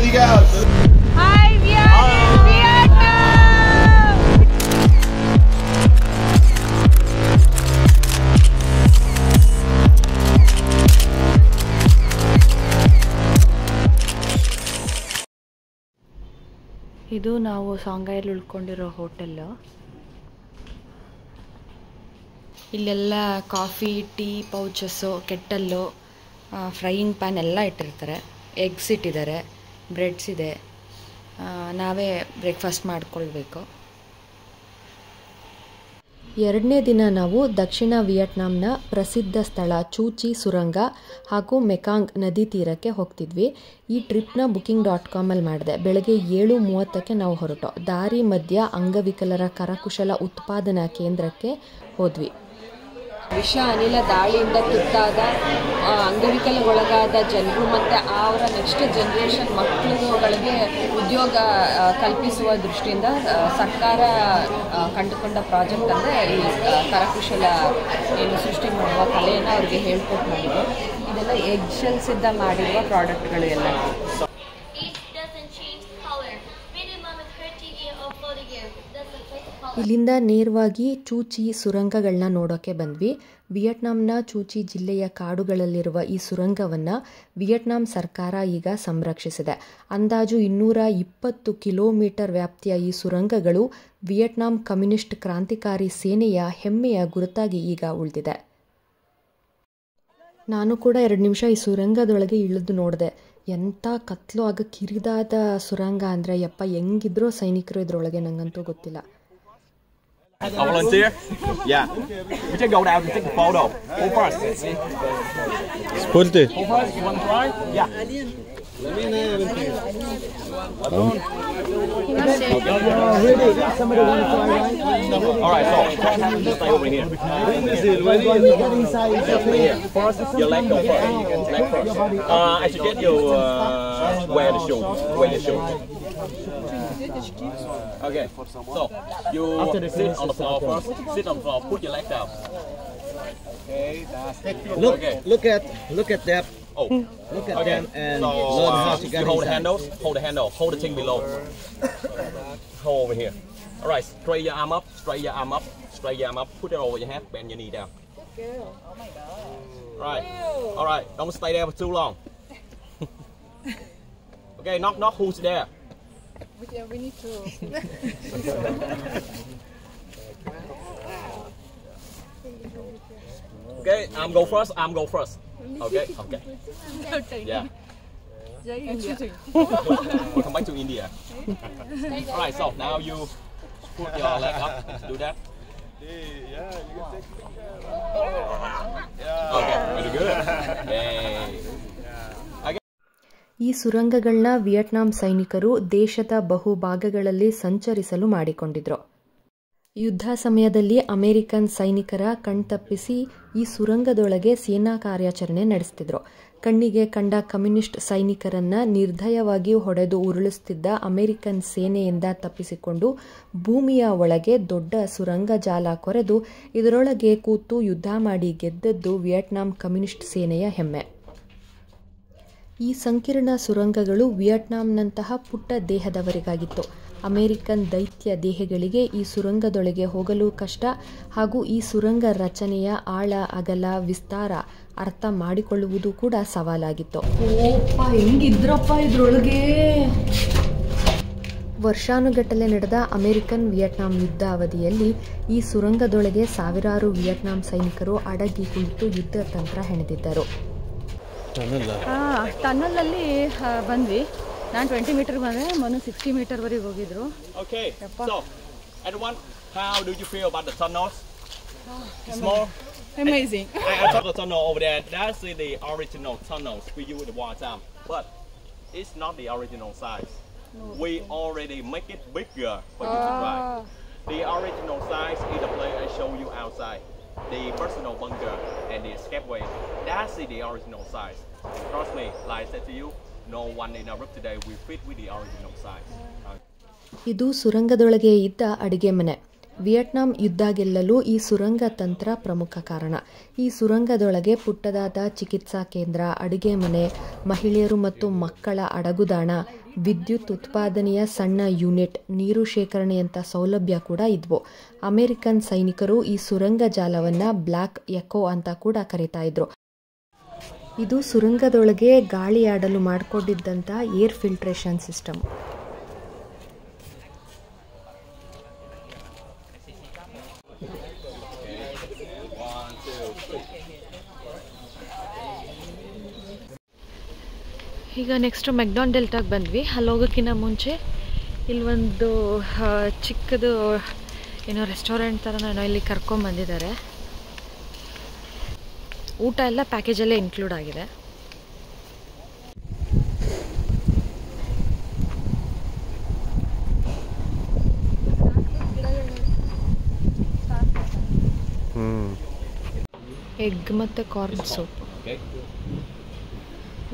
Obrigado. Hi, Vietnam! ಇದು ನಾವು ಸಾಂಗಾಯಲ್ಲಿ ಉಳ್ಕೊಂಡಿರೋ ಹೋಟೆಲ್ಲು. ಇಲ್ಲೆಲ್ಲ coffee, tea pouches, kettle, frying pan ಎಲ್ಲ ಇಟ್ಟಿರ್ತಾರೆ. ಎಗ್ಸ್ ಇಟ್ಟಿದ್ದಾರೆ, ಬ್ರೆಡ್ಸ್ ಇದೆ. ನಾವೇ ಬ್ರೇಕ್ಫಾಸ್ಟ್ ಮಾಡ್ಕೊಳ್ಬೇಕು. ಎರಡನೇ ದಿನ ನಾವು ದಕ್ಷಿಣ ವಿಯೆಟ್ನಾಂನ ಪ್ರಸಿದ್ಧ ಸ್ಥಳ ಚೂಚಿ ಸುರಂಗ ಹಾಗೂ ಮೆಕಾಂಗ್ ನದಿ ತೀರಕ್ಕೆ ಹೋಗ್ತಿದ್ವಿ. ಈ ಟ್ರಿಪ್ನ booking.com ಅಲ್ಲಿ ಮಾಡಿದೆ. ಬೆಳಗ್ಗೆ 7:30ಕ್ಕೆ ನಾವು ಹೊರಟು. ದಾರಿ ಮಧ್ಯ ಅಂಗವಿಕಲರ ಕರಕುಶಲ ಉತ್ಪಾದನಾ ಕೇಂದ್ರಕ್ಕೆ ಹೋದ್ವಿ. ವಿಷ ಅನಿಲ ದಾಳಿಯಿಂದ ತುತ್ತಾದ ಅಂಗವಿಕಲಗೊಳಗಾದ ಜನರು ಮತ್ತು ಅವರ ನೆಕ್ಸ್ಟ್ ಜನ್ರೇಷನ್ ಮಕ್ಕಳುಗಳಿಗೆ ಉದ್ಯೋಗ ಕಲ್ಪಿಸುವ ದೃಷ್ಟಿಯಿಂದ ಸರ್ಕಾರ ಕಂಡುಕೊಂಡ ಪ್ರಾಜೆಕ್ಟ್ ಅಂದರೆ ಈ ಕರಕುಶಲ ಏನು ಸೃಷ್ಟಿ ಮಾಡುವ ಕಲೆಯನ್ನು ಅವ್ರಿಗೆ ಹೇಳ್ಕೊಟ್ಟು ಮಾಡಿದ್ರು. ಇದೆಲ್ಲ ಎಗ್ ಶೆಲ್ಸಿಂದ ಮಾಡಿರುವ ಪ್ರಾಡಕ್ಟ್ಗಳು ಎಲ್ಲ. ಇಲ್ಲಿಂದ ನೇರವಾಗಿ ಚೂಚಿ ಸುರಂಗಗಳನ್ನ ನೋಡೋಕ್ಕೆ ಬಂದ್ವಿ. ವಿಯೆಟ್ನಾಂನ ಚೂಚಿ ಜಿಲ್ಲೆಯ ಕಾಡುಗಳಲ್ಲಿರುವ ಈ ಸುರಂಗವನ್ನು ವಿಯೆಟ್ನಾಂ ಸರ್ಕಾರ ಈಗ ಸಂರಕ್ಷಿಸಿದೆ. ಅಂದಾಜು 220 ಕಿಲೋಮೀಟರ್ ವ್ಯಾಪ್ತಿಯ ಈ ಸುರಂಗಗಳು ವಿಯೆಟ್ನಾಂ ಕಮ್ಯುನಿಸ್ಟ್ ಕ್ರಾಂತಿಕಾರಿ ಸೇನೆಯ ಹೆಮ್ಮೆಯ ಗುರುತಾಗಿ ಈಗ ಉಳಿದಿದೆ. ನಾನು ಕೂಡ 2 ನಿಮಿಷ ಈ ಸುರಂಗದೊಳಗೆ ಇಳಿದು ನೋಡಿದೆ. ಎಂಥ ಕತ್ಲು ಆಗ ಕಿರಿದಾದ ಸುರಂಗ ಅಂದರೆ ಯಪ್ಪ, ಹೆಂಗಿದ್ರೋ ಸೈನಿಕರು ಇದ್ರೊಳಗೆ, ನಂಗಂತೂ ಗೊತ್ತಿಲ್ಲ. A volunteer? Yeah. We just go down and take a photo. Who first? Spurte. Who first? You want to try? Yeah. Alright, so stay over here. Your leg go first. Leg first. I suggest you wear the shoe. Wear your shoe. Okay, so you sit on the floor first. Sit on the floor. Put your leg down. Look at that. Oh, Look at them and so learn how to get you hold the inside. handles. Hold the handle. Hold the thing below. Hold over here. All right. Straight your arm up. Straight your arm up. Straight your arm up. Put it over your head. Bend your knee down. All right. All right. Don't stay there for too long. Okay. Knock. Who's there? Yeah, we need to. Okay. I'm go first. Okay. Yeah. We'll come back to India. All right. So now you put your leg up. Do that. Okay. Very good. Hey. ಈ ಸುರಂಗಗಳನ್ನ Vietnam ಸೈನಿಕರು ದೇಶದ ಬಹುಭಾಗಗಳಲ್ಲಿ ಸಂಚರಿಸಲು ಮಾಡಿಕೊಂಡಿದ್ರು. ಯುದ್ಧ ಸಮಯದಲ್ಲಿ American ಸೈನಿಕರ ಕಣ್ತಪ್ಪಿಸಿ ಈ ಸುರಂಗದೊಳಗೆ ಸೇನಾ ಕಾರ್ಯಾಚರಣೆ ನಡೆಸ್ತಿದ್ರು. ಕಣ್ಣಿಗೆ ಕಂಡ ಕಮ್ಯುನಿಸ್ಟ್ ಸೈನಿಕರನ್ನ ನಿರ್ದಯವಾಗಿ ಹೊಡೆದು ಉರುಳಿಸುತ್ತಿದ್ದ ಅಮೆರಿಕನ್ ಸೇನೆಯಿಂದ ತಪ್ಪಿಸಿಕೊಂಡು ಭೂಮಿಯ ಒಳಗೆ ದೊಡ್ಡ ಸುರಂಗ ಜಾಲ ಕೊರೆದು ಇದರೊಳಗೆ ಕೂತು ಯುದ್ಧ ಮಾಡಿ ಗೆದ್ದದ್ದು ವಿಯೆಟ್ನಾಂ ಕಮ್ಯುನಿಸ್ಟ್ ಸೇನೆಯ ಹೆಮ್ಮೆ. ಈ ಸಂಕೀರ್ಣ ಸುರಂಗಗಳು ವಿಯೆಟ್ನಾಂನಂತಹ ಪುಟ್ಟ ದೇಹದವರಿಗಾಗಿತ್ತು. ಅಮೆರಿಕನ್ ದೈತ್ಯ ದೇಹಗಳಿಗೆ ಈ ಸುರಂಗದೊಳಗೆ ಹೋಗಲು ಕಷ್ಟ ಹಾಗೂ ಈ ಸುರಂಗ ರಚನೆಯ ಆಳ, ಅಗಲ, ವಿಸ್ತಾರ ಅರ್ಥ ಮಾಡಿಕೊಳ್ಳುವುದು ಕೂಡ ಸವಾಲಾಗಿತ್ತು. ಹೆಂಗಿದ್ರಪ್ಪ ಇದ್ರೊಳಗೆ. ವರ್ಷಾನುಗಟ್ಟಲೆ ನಡೆದ ಅಮೆರಿಕನ್ ವಿಯೆಟ್ನಾಂ ಯುದ್ಧ ಅವಧಿಯಲ್ಲಿ ಈ ಸುರಂಗದೊಳಗೆ ಸಾವಿರಾರು ವಿಯೆಟ್ನಾಂ ಸೈನಿಕರು ಅಡಗಿ ಕುಳಿತು ಯುದ್ಧ ತಂತ್ರ ಹೆಣೆದಿದ್ದರು. ಟನಲಲ್ಲಿ ಬಂದ್ವಿ. ನಾನು 20 ಮೀಟರ್ ಬಂದೆ, ಮೊನ್ನೆ 60 ಮೀಟರ್ವರೆಗೆ ಹೋಗಿದ್ರು. Okay, so everyone, how do you feel about the tunnels? It's more Amazing. I saw the tunnel over there. That's the original tunnels we used at one time, but it's not the original size. We already make it bigger for you to try. The original size is the place I show you outside. The personal bunker and the escapeway. That's the original size. Trust me, like I said to you, no one in our group today will fit with the original size. ಇದು ಸುರಂಗದೊಳಗೆ ಇದ್ದ ಅಡಿಗೆ ಮನೆ. Vietnam ಯುದ್ಧ ಗೆಲ್ಲಲು ಈ ಸುರಂಗ ತಂತ್ರ ಪ್ರಮುಖ ಕಾರಣ. ಈ ಸುರಂಗದೊಳಗೆ ಪುಟ್ಟದಾದ ಚಿಕಿತ್ಸಾ ಕೇಂದ್ರ, ಅಡುಗೆ ಮನೆ, ಮಹಿಳೆಯರು ಮತ್ತು ಮಕ್ಕಳ ಅಡಗುದಾಣ, ವಿದ್ಯುತ್ ಉತ್ಪಾದನೆಯ ಸಣ್ಣ ಯೂನಿಟ್, ನೀರು ಶೇಖರಣೆಯಂಥ ಸೌಲಭ್ಯ ಕೂಡ ಇದ್ವು. ಅಮೆರಿಕನ್ ಸೈನಿಕರು ಈ ಸುರಂಗ ಜಾಲವನ್ನು ಬ್ಲ್ಯಾಕ್ ಎಕೋ ಅಂತ ಕೂಡ ಕರೀತಾ ಇದ್ರು. ಇದು ಸುರಂಗದೊಳಗೆ ಗಾಳಿ ಆಡಲು ಮಾಡಿಕೊಂಡಿದ್ದಂಥ ಏರ್ ಫಿಲ್ಟ್ರೇಷನ್ ಸಿಸ್ಟಮ್. ಈಗ ನೆಕ್ಸ್ಟು ಮೆಕ್ಡಾನ್ ಡೆಲ್ಟಾಗೆ ಬಂದ್ವಿ. ಅಲ್ಲಿ ಹೋಗೋಕ್ಕಿಂತ ಮುಂಚೆ ಇಲ್ಲೊಂದು ಚಿಕ್ಕದು ಏನೋ ರೆಸ್ಟೋರೆಂಟ್ ಥರ ಇಲ್ಲಿ ಕರ್ಕೊಂಬಂದಿದ್ದಾರೆ. ಊಟ ಎಲ್ಲ ಪ್ಯಾಕೇಜಲ್ಲೇ ಇನ್ಕ್ಲೂಡ್ ಆಗಿದೆ. ಎಗ್ ಮತ್ತು ಕಾರ್ನ್ ಸೂಪ್.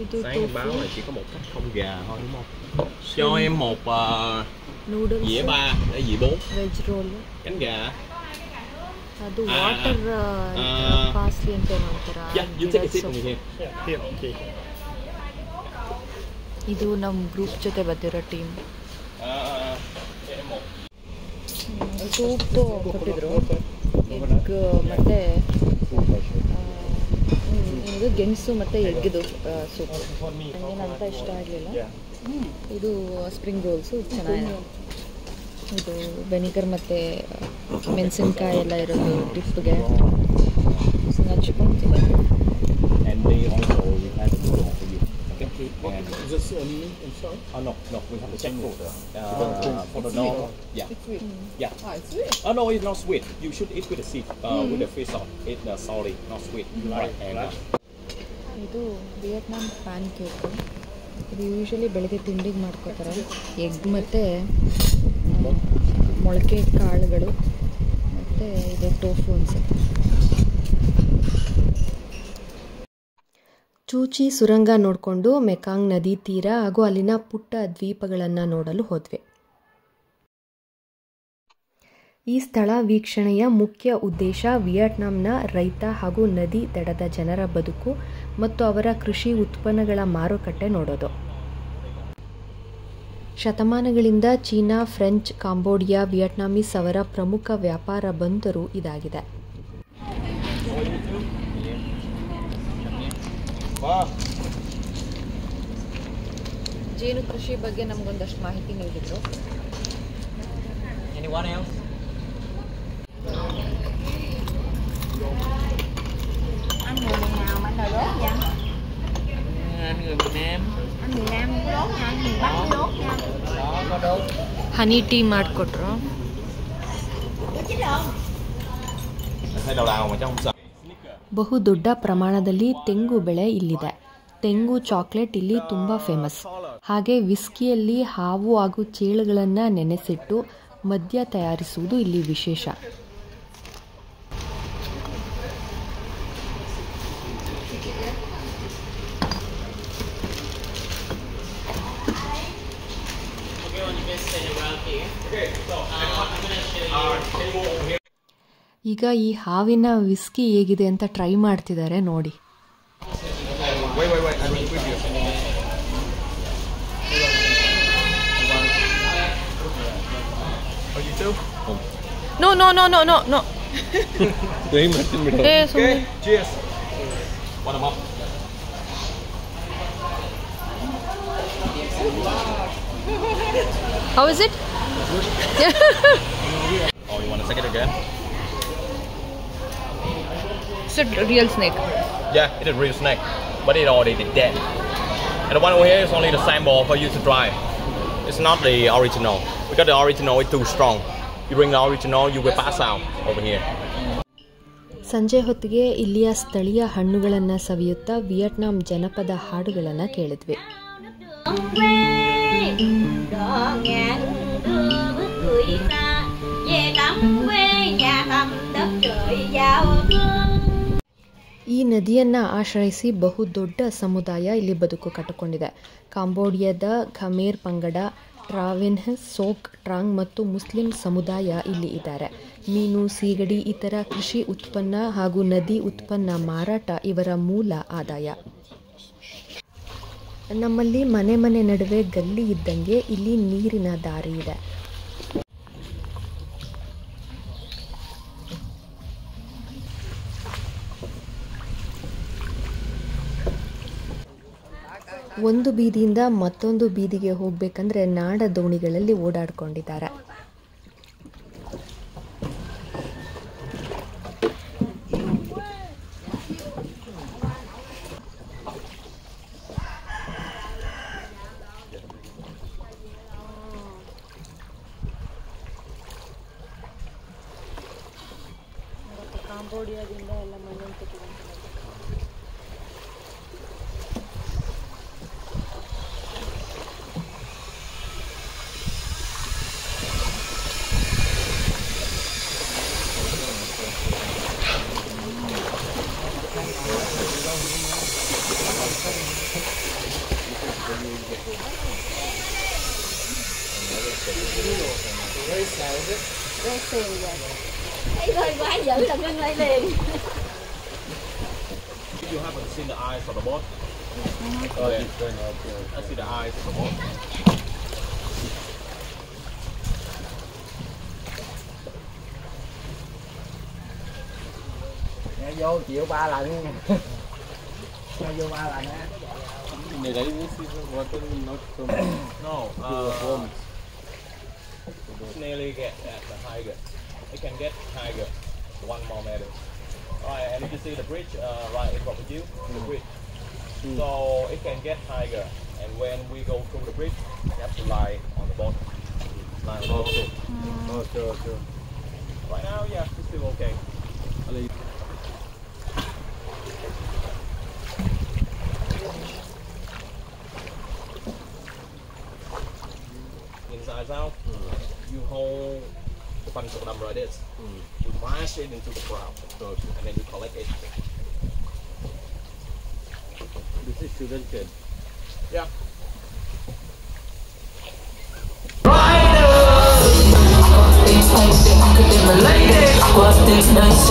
ಇದು báo là chỉ có một cách không gà thôi đúng không? Cho em một dĩa 3 để dĩa 4. Veg roll. Cánh gà. ಅದು ವಾಟರ್ ಪಾಸ್ಲಿ ಅಂತ ಏನೋ ಅಂತಾರ. ಇದು ನಮ್ಮ ಗ್ರೂಪ್ ಜೊತೆ ಬಂದಿರೋ ಟೀಮ್. ಸೂಪ್ ಕೊಟ್ಟಿದ್ರು. ಎಗ್ ಮತ್ತು ಇದು ಗೆಣಸು ಮತ್ತು ಎಗ್ಗಿದು ಸೂಪ್. ನನಗೇನಂತ ಇಷ್ಟ ಆಗಲಿಲ್ಲ. ಇದು ಸ್ಪ್ರಿಂಗ್ ರೋಲ್ಸು ಚೆನ್ನಾಗಿದೆ. ಇದು ವೆನಿಗರ್ ಮತ್ತು ಮೆಣಸಿನ್ಕಾಯಿ ಎಲ್ಲ ಇರೋದು ಡಿಪ್ಗೆ ಹಚ್ಕೊಂತೀನಿ. Is this inside? No, we have to check for the no. Yeah. It's sweet. Yeah. It's sweet. Oh no, it's not sweet. You should eat with the seed, with the fish sauce. It's salty, not sweet. Right. And ಇದು Vietnam PAN cake. ಇದು usually ಬೆಳಗ್ಗೆ ತಿಂಡಿಗೆ ಮಾಡ್ಕೋತಾರೆ. Egg ಮತ್ತು ಮೊಳಕೆ ಕಾಳುಗಳು ಮತ್ತು ಇದು ಟೋಫು ಅನ್ಸುತ್ತೆ. ಚೂಚಿ ಸುರಂಗ ನೋಡಿಕೊಂಡು ಮೆಕಾಂಗ್ ನದಿ ತೀರ ಹಾಗೂ ಅಲ್ಲಿನ ಪುಟ್ಟ ದ್ವೀಪಗಳನ್ನು ನೋಡಲು ಹೋದ್ವಿ. ಈ ಸ್ಥಳ ವೀಕ್ಷಣೆಯ ಮುಖ್ಯ ಉದ್ದೇಶ ವಿಯೆಟ್ನಾಂನ ರೈತ ಹಾಗೂ ನದಿ ದಡದ ಜನರ ಬದುಕು ಮತ್ತು ಅವರ ಕೃಷಿ ಉತ್ಪನ್ನಗಳ ಮಾರುಕಟ್ಟೆ ನೋಡೋದು. ಶತಮಾನಗಳಿಂದ ಚೀನಾ, ಫ್ರೆಂಚ್, ಕಾಂಬೋಡಿಯಾ, ವಿಯೆಟ್ನಾಮೀಸ್ ಅವರ ಪ್ರಮುಖ ವ್ಯಾಪಾರ ಬಂದರು ಇದಾಗಿದೆ. ಜೇನು ಕೃಷಿ ಬಗ್ಗೆ ನಮಗೊಂದಷ್ಟು ಮಾಹಿತಿ ನೀಡಿದರು. Anh người miền nào mà anh đòi đốt vậy? Anh người Việt Nam. Anh miền Nam có đốt nha, anh miền Bắc có đốt nha. Đó có đốt. ಹನಿ ಟೀ ಮಾಡಿಕೊಟ್ರು. thấy đau đầu mà chứ không sợ. ಬಹುದೊಡ್ಡ ಪ್ರಮಾಣದಲ್ಲಿ ತೆಂಗು ಬೆಳೆ ಇಲ್ಲಿದೆ. ತೆಂಗು chocolate ಇಲ್ಲಿ ತುಂಬ famous. ಹಾಗೆ ವಿಸ್ಕಿಯಲ್ಲಿ ಹಾವು ಹಾಗೂ ಚೇಳುಗಳನ್ನು ನೆನೆಸಿಟ್ಟು ಮದ್ಯ ತಯಾರಿಸುವುದು ಇಲ್ಲಿ ವಿಶೇಷ. ಈಗ ಈ ಹಾವಿನ ವಿಸ್ಕಿ ಹೇಗಿದೆ ಅಂತ ಟ್ರೈ ಮಾಡ್ತಿದ್ದಾರೆ ನೋಡಿ. No. Cheers. One of them. How is it? Oh, you want to take it again? It's a real snake. Yeah, it is real snake, but it already dead. And the one over here is only the sample for you to try. It's not the original because the original is too strong. You bring the original, you will pass out over here. ಸಂಜೆ ಹೊತ್ತಿಗೆ ಇಲ್ಲಿಯ ಸ್ಥಳೀಯ ಹಣ್ಣುಗಳನ್ನು ಸವಿಯುತ್ತಾ Vietnam ಜನಪದ ಹಾಡುಗಳನ್ನು ಕೇಳಿದ್ವಿ. ಈ ನದಿಯನ್ನು ಆಶ್ರಯಿಸಿ ಬಹುದೊಡ್ಡ ಸಮುದಾಯ ಇಲ್ಲಿ ಬದುಕು ಕಟ್ಟಿಕೊಂಡಿದೆ. ಕಾಂಬೋಡಿಯಾದ ಖಮೇರ್ ಪಂಗಡ, ಟ್ರಾವೆನ್, ಸೋಕ್, ಟ್ರಾಂಗ್ ಮತ್ತು ಮುಸ್ಲಿಂ ಸಮುದಾಯ ಇಲ್ಲಿ ಇದ್ದಾರೆ. ಮೀನು, ಸೀಗಡಿ, ಇತರ ಕೃಷಿ ಉತ್ಪನ್ನ ಹಾಗೂ ನದಿ ಉತ್ಪನ್ನ ಮಾರಾಟ ಇವರ ಮೂಲ ಆದಾಯ. ನಮ್ಮಲ್ಲಿ ಮನೆ ಮನೆ ನಡುವೆ ಗಲ್ಲಿ ಇದ್ದಂಗೆ ಇಲ್ಲಿ ನೀರಿನ ದಾರಿ ಇದೆ. ಒಂದು ಬೀದಿಯಿಂದ ಮತ್ತೊಂದು ಬೀದಿಗೆ ಹೋಗಬೇಕಂದ್ರೆ ನಾಡ ದೋಣಿಗಳಲ್ಲಿ ಓಡಾಡ್ಕೊಂಡಿದ್ದಾರೆ. ಕಾಂಬೋಡಿಯಾದಿಂದ ಎಲ್ಲ ಮನೆ quá dữ là ngưng lại liền. You haven't seen the eyes of the boat? Okay. I see the eyes of the boat. Nghe vô chịu 3 lần. Nghe vô 3 lần á. No, nearly get at the tiger. It can get tiger 1 more meter. Alright, and you see the bridge right in front of you, the bridge. So it can get tiger, and when we go through the bridge, you have to lie on the boat. Lie on the boat. Okay. Right now, yeah, it's still okay. Inside out, you hold the bunch of them like this. You mash it into the ground, and then you collect it. This is student kid. Yeah. Related, was this nice?